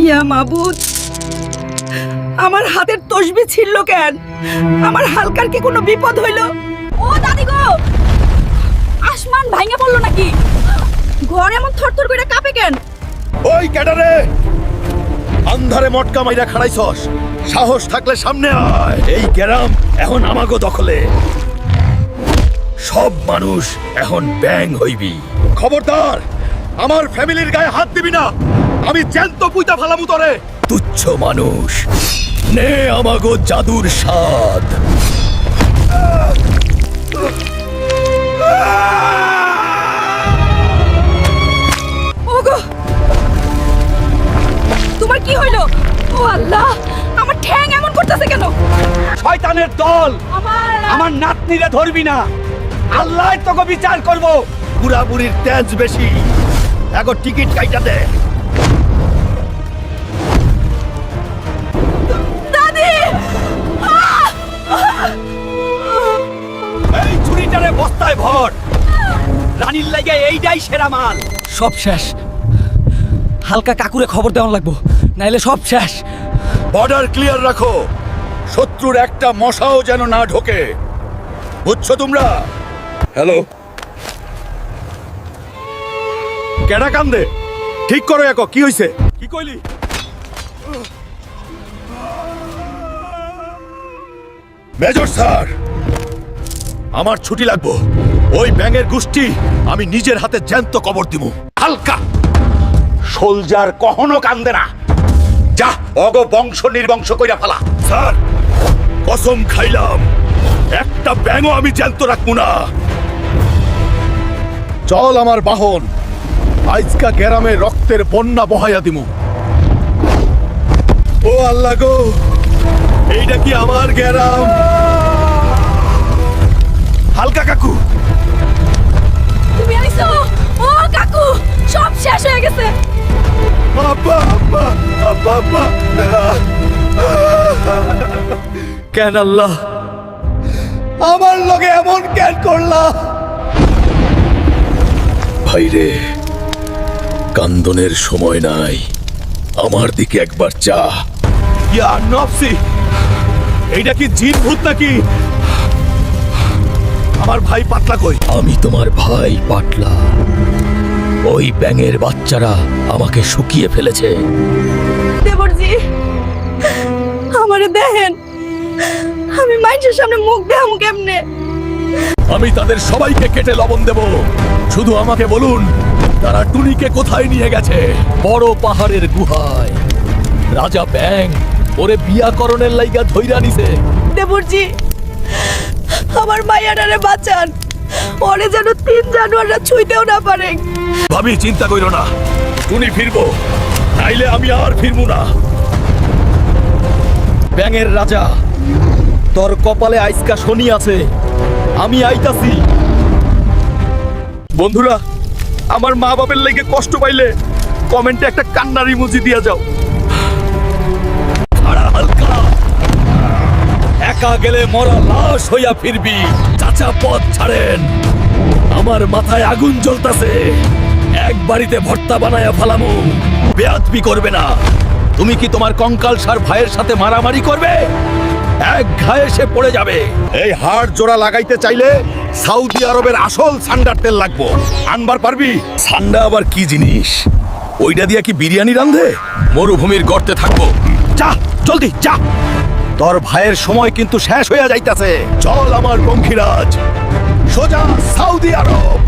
ইয়া মাবুদ, আমার হাতের তসবি ছিড়ল কেন? আমার হালকার কি কোনো বিপদ হইল? ও দাদি গো, আসমান ভাঙে পড়লো নাকি? ঘর এমন থরথর করে কাঁপে কেন? ওই ক্যাডারে, আন্ধারে মটকা মাইরা খাড়াইছস, সাহস থাকলে সামনে আয়। এই গ্রাম এখন আমাগো দখলে, সব মানুষ এখন ব্যাং হইবি। খবরদার, আমার ফ্যামিলির গায়ে হাত দিবি না, আমি জ্যান্ত পুইতা ফালামু তরে। তুচ্ছ মানুষ, নে আমাগো জাদুর স্বাদ। ওগো, তোমার কি হইল? ও আল্লাহ, আমার ঠ্যাং এমন করতেছে কেন? শয়তানের দল, আমার নাতনিরে ধরবি না, আল্লাহ তোকে বিচার করব। বুড়া বুড়ির তেজ বেশি, এগো টিকিট কাইটা দে। দাদি, এই ছুরিটারে বস্তায় ভর, রানীর লাগে এইটাই সেরা মাল। সব শেষ। হালকা কাকুরে খবর দেওয়া লাগবো, নাইলে সব শেষ। বর্ডার ক্লিয়ার রাখো, শত্রুর একটা মশাও যেন না ঢোকে, বুঝছো তোমরা? হ্যালো, কেডা কান্দে? ঠিক করো, একক কি হইছে? কি কইলি? মেজর স্যার, আমার ছুটি লাগবো। ওই ব্যাঙের গোষ্ঠী আমি নিজের হাতে জ্যান্ত কবর দিব। হালকা সোলজার কখনো কান্দে না, যা অগ বংশ নির্বংশ কইরা ফেলা। স্যার, কসম খাইলাম একটা ব্যাঙও আমি জ্যান্ত রাখবো না। চল আমার বাহন, আজকা গ্রামে রক্তের বন্যা বহাইয়া দিমু। ও আল্লাহ গো, এইটা কি আমার গ্রাম? হালকা কাকু, তুমি আইছো? ও কাকু, সব শেষ হয়ে গেছে। আব্বা আব্বা আব্বা আব্বা। কেন আল্লাহ আমার লগে এমন কেন করলা? ভাইরে, কান্দনের সময় নাই, আমার দিকে একবার চা। ইয়া নফসি, এইটা কি জিন ভূত নাকি? আমার ভাই পাতলা কই? আমি তোমার ভাই পাতলা। ওই ব্যাঙের বাচ্চারা আমাকে শুকিয়ে ফেলেছে। দেবরজি, আমারে দেখেন, আমি মানুষের সামনে মুখ দেখামু কেমনে? আমি তাদের সবাইকে কেটে লবণ দেব, শুধু আমাকে বলুন তারা টুনিকে কোথায় নিয়ে গেছে। বড় পাহাড়ের গুহায়। রাজা ব্যাং ওরে বিয়াকরণের লাইগা ধইরা নিছে। দেবরজি, আমার মাইয়াটারে বাঁচান, ওরে যেন 3 জানুয়ারিরা ছুঁইতেও না পারে। ভাবি, চিন্তা কইরো না, টুনি ফিরবো, নাইলে আমি আর ফিরবো না। ব্যাঙের রাজা, তোর কপালে আইসকা শনি আছে, আমি আইতাছি। বন্ধুরা, আমার মা বাবার লেগে কষ্ট পাইলে কমেন্টে একটা কান্নার ইমোজি দিয়া যাও। আরে হালকা, একা গেলে মরা লাশ হইয়া ফিরবি। চাচা পথ ছাড়েন, আমার মাথায় আগুন জ্বলতাছে, এক বাড়িতে ভর্তা বানায়া ফালামু। বেয়াদবি করবে না। তুমি কি তোমার কঙ্কাল সার ভাইয়ের সাথে মারামারি করবে? এক ঘায়ে সে পড়ে যাবে। এই হাড় জোড়া লাগাইতে চাইলে সৌদি আরবের আসল সান্ডার তেল লাগবো, আনবার পারবি? সান্ডা আবার কি জিনিস? ওইটা দিয়া কি বিরিয়ানি রান্ধে? মরুভূমির গর্তে থাকবো। যা জলদি যা, তোর ভাইয়ের সময় কিন্তু শেষ হইয়া যাইতাছে। চল আমার পঙ্খিরাজ, সোজা সৌদি আরব।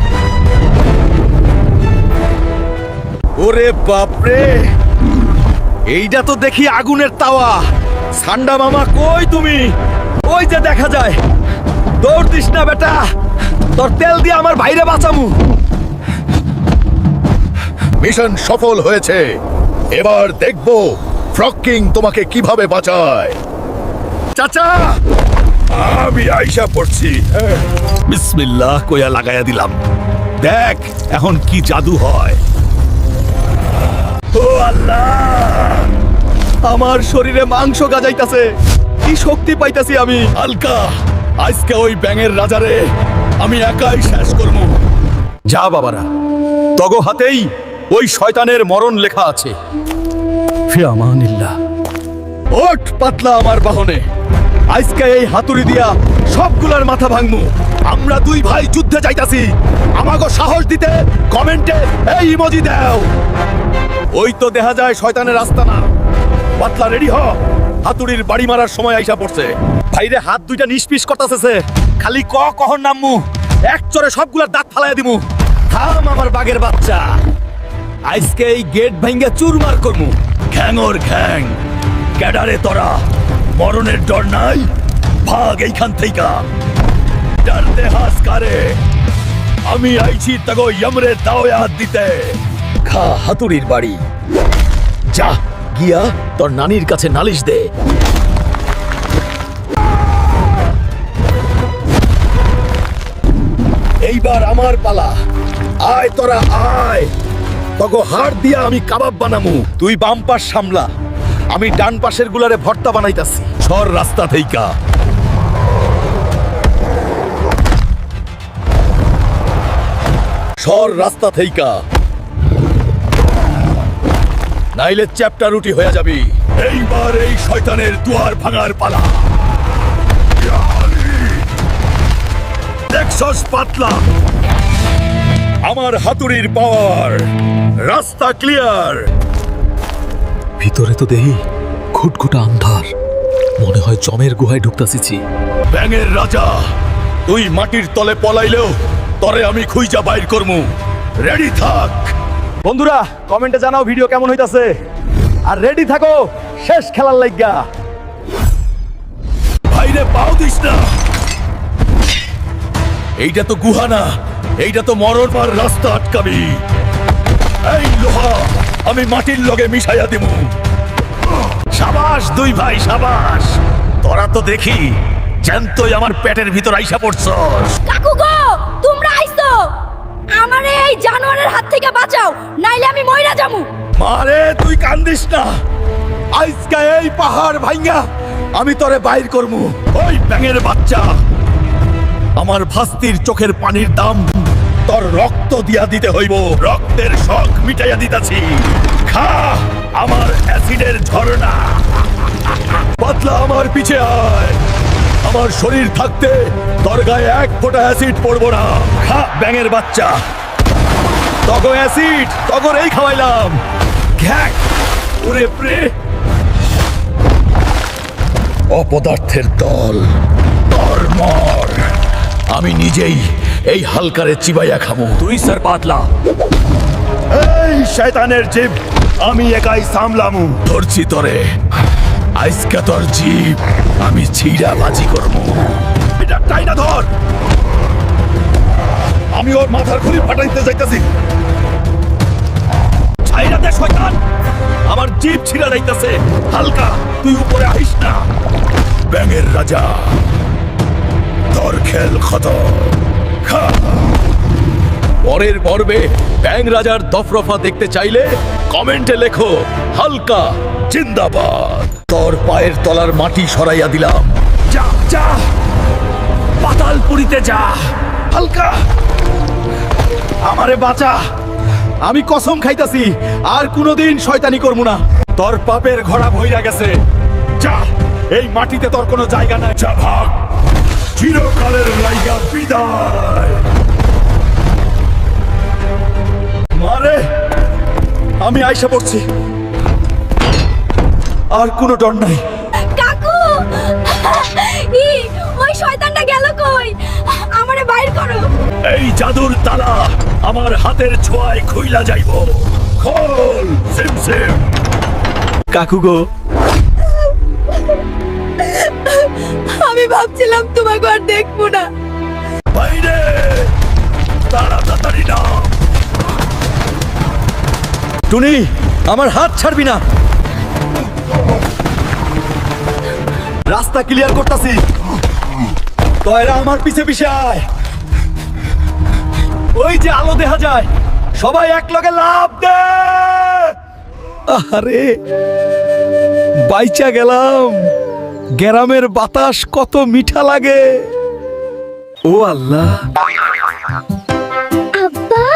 ওরে বাপরে, এইটা তো দেখি আগুনের তাওয়া। সান্ডা মামা কই তুমি? ওই যে দেখা যায়। দৌড় দিস না বেটা, তোর তেল দিয়ে আমার ভাইরে বাঁচামু। মিশন সফল হয়েছে, এবার দেখবো ফ্রগ কিং তোমাকে কিভাবে বাঁচায়। চাচা, আমি আইসা পড়ছি। বিসমিল্লাহ কইয়া লাগাইয়া দিলাম, দেখ এখন কি জাদু হয়। ও আল্লাহ, আমার শরীরে মাংস গাজাইতাছে, কি শক্তি পাইতাছি আমি। হালকা, আজকে ওই ব্যাঙের রাজারে আমি একাই শেষ করব। যা বাবারা, তগো হাতেই ওই শয়তানের মরণ লেখা আছে। ফি আমানিল্লাহ। ওঠ পাতলা আমার বাহনে, আজকে এই হাতুড়ি দিয়া সবগুলার মাথা ভাঙমু। আমরা দুই ভাই যুদ্ধে যাইতাছি, আমাগো সাহস দিতে কমেন্টে এই ইমোজি দাও। ওই তো দেখা যায় শয়তানের রাস্তা না। পাতলা রেডি হ, হাতুড়ির বাড়ি মারার সময় আইসা পড়ছে। ভাইরে হাত দুইটা নিষ্পিস করতেছে, খালি কখন নামমু, এক চরে সবগুলার দাঁত ফালাইয়া দিমু। থাম আমার বাঘের বাচ্চা, আজকে এই গেট ভাঙ্গা চুরমার করমু। ঘ্যাঙর ঘ্যাং, ক্যাডারে তোরা মরণের ডর নাই, ভাগ এইখান থেকে। ডরতে হাস কারে, আমি আইছি তাগো ইয়মরে দাওয়াত দিতে। খা হাতুড়ির বাড়ি, যা গিয়া তোর নানির কাছে নালিশ দে। এইবার আমার পালা, আয় তোরা আয়। তগো হাড় দিয়া আমি কাবাব বানামু, তুই বাম পাশ সামলা, আমি ডান পাশের গুলারে ভর্তা বানাইতাছি। সর রাস্তা থেইকা। সর রাস্তা থেইকা, নাইলে চ্যাপ্টার রুটি হয়ে যাবি। এইবার এই শয়তানের দুয়ার ভাঙার পালা। দেখছস পাতলা, আমার হাতুড়ির পাওয়ার, রাস্তা ক্লিয়ার। ভিতরে তো দেহি খুটখুটা আন্ধার, মনে হয় জমের গুহায় ঢুকতাছিছি। ব্যাঙের রাজা, তুই মাটির তলে পলাইলেও তরে আমি খুঁজা বাইর করমু। রেডি থাক। বন্ধুরা কমেন্টে জানাও ভিডিও কেমন হইতাছে, আর রেডি থাকো শেষ খেলার লাইগা। ভাইরে পাও দিস না, এইটা তো গুহা না, এইটা তো মরণ মার রাস্তা আটকাবি। এই লোহা আমি মাটির লগে মিশাইয়া দিমু। সাবাস দুই ভাই সাবাস, তোরা তো দেখি জ্যান্তই আমার পেটের ভিতর আইসা পড়ছস। কাকু গো, তোমরা আইছো, আমারে এই জানোয়ারের হাত থেকে বাঁচাও, নাইলে আমি মইরা যামু। মারে তুই কান্দিস না, আজকে এই পাহাড় ভাঙ্গা আমি তোরে বাইর করমু। ওই ব্যাঙের বাচ্চা, আমার ভাস্তির চোখের পানির দাম তোর রক্ত দিয়া দিতে হইব। রক্তের শখ মিটাইয়া দিতাছি, খা আমার অ্যাসিডের ঝর্ণা। পাতলা আমার পিছে আয়, আমার শরীর থাকতে তোর গায়ে এক ফোঁটা অ্যাসিড পড়বো না। খা ব্যাঙের বাচ্চা, তগো অ্যাসিড তগরেই খাওয়াইলাম। ঘ্যাক ওরে প্রে, অপদার্থের দল, তোর মর। আমি নিজেই এই হালকারে চিবাইয়া খামু। তুই স্যার পাতলা, এই শয়তানের জীব আমি একাই সামলামু। ধরছি তরে, আজকে তোর জীব আমি ছিড়া বাজি করবো। এটা টাইনা ধর, আমি ওর মাথার খুলি ফাটাইতে যাইতাছি। ছাইরা দে শয়তান, আমার জিভ ছিঁড়া যাইতাছে। হালকা তুই উপরে আইস না। ব্যাঙের রাজা, তোর খেল খতম। খা। পরের পর্বে ব্যাঙ রাজার দফরফা দেখতে চাইলে কমেন্টে লেখো হালকা জিন্দাবাদ। তোর পায়ের তলার মাটি সরাইয়া দিলাম। যা যা পাতালপুরিতে যা। হালকা আমারে বাঁচা, আমি কসম খাইতাছি আর কোনোদিন শয়তানি করবো না। তোর পাপের ঘোড়া ভইরা গেছে, যা এই মাটিতে তোর কোনো জায়গা নাই। যা ভাগ, চিরকালের লাইগা বিদায়। মারে আমি আইসা পড়ছি, আর কোনো ডর নাই। কাকু, ওই শয়তানটা গেল কই? আমারে বাইর করো। এই জাদুর তালা আমার হাতের ছোঁয়ায় খুইলা যাইব। খোল সিম সিম। কাকু গো, আমি ভাবছিলাম তোমাকে আর দেখবো না। বাইরে তাড়াতাড়ি না। টুনি আমার হাত ছাড়বি না, রাস্তা ক্লিয়ার করতাছি। তয়রা আমার পিছে পিছে আয়, ওই যে আলো দেখা যায়, সবাই এক লগে লাফ দে। আরে বাইচা গেলাম, গ্রামের বাতাস কত মিঠা লাগে। ও আল্লাহ, আব্বা,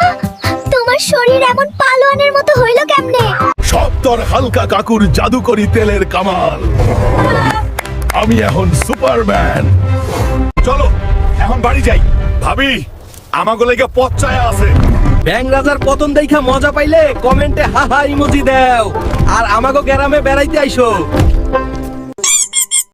তোমার শরীর এমন পালোয়ানের মতো হইলো কেমনে? সব তোর হালকা কাকুর জাদুকরি তেলের কামাল। আমি এখন সুপারম্যান। চলো এখন বাড়ি যাই। ভাবি আমাগো লেগে পথ চায়া আছে। ব্যাং রাজার পতন দেখা মজা পাইলে কমেন্টে হা হা ইমোজি দাও আর আমাগো গ্রামে বেড়াইতে আইসো।